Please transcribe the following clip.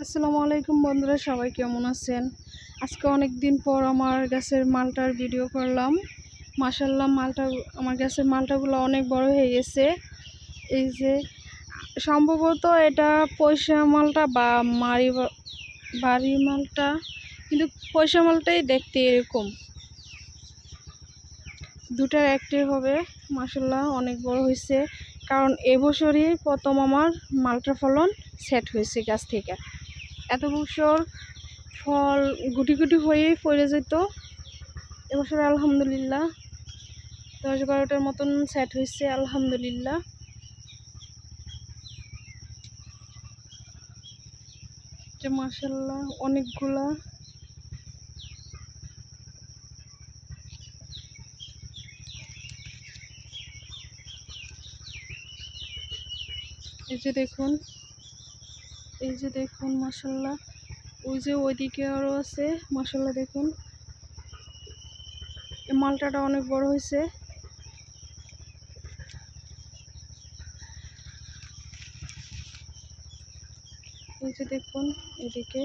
আসসালামু আলাইকুম বন্ধুরা, সবাই কেমন আছেন? আজকে অনেক দিন পর আমার গাছের মালটার ভিডিও করলাম। মাশাআল্লাহ, আমার গাছের মালটাগুলো অনেক বড় হয়ে গেছে। এই যে সম্ভবত এটা পয়সা মালটা বা বাড়ি মালটা, কিন্তু পয়সা মালটাই দেখতে এরকম। দুটার একটাই হবে। মাশাআল্লাহ অনেক বড় হয়েছে, কারণ এবছরই প্রথম আমার মালটার ফলন সেট হয়েছে গাছ থেকে। এত বছর ফল গুটি গুটি হয়েই পড়ে যেত, এবছর আলহামদুলিল্লাহ 10-12টার মতন সেট হয়েছে আলহামদুলিল্লাহ। যে মাশাআল্লাহ অনেকগুলা। এই যে দেখুন মাশাআল্লাহ, ওই যে ওইদিকে আরও আছে। মাশাআল্লাহ দেখুন, এই মালটাটা অনেক বড় হয়েছে। এই যে দেখুন এদিকে।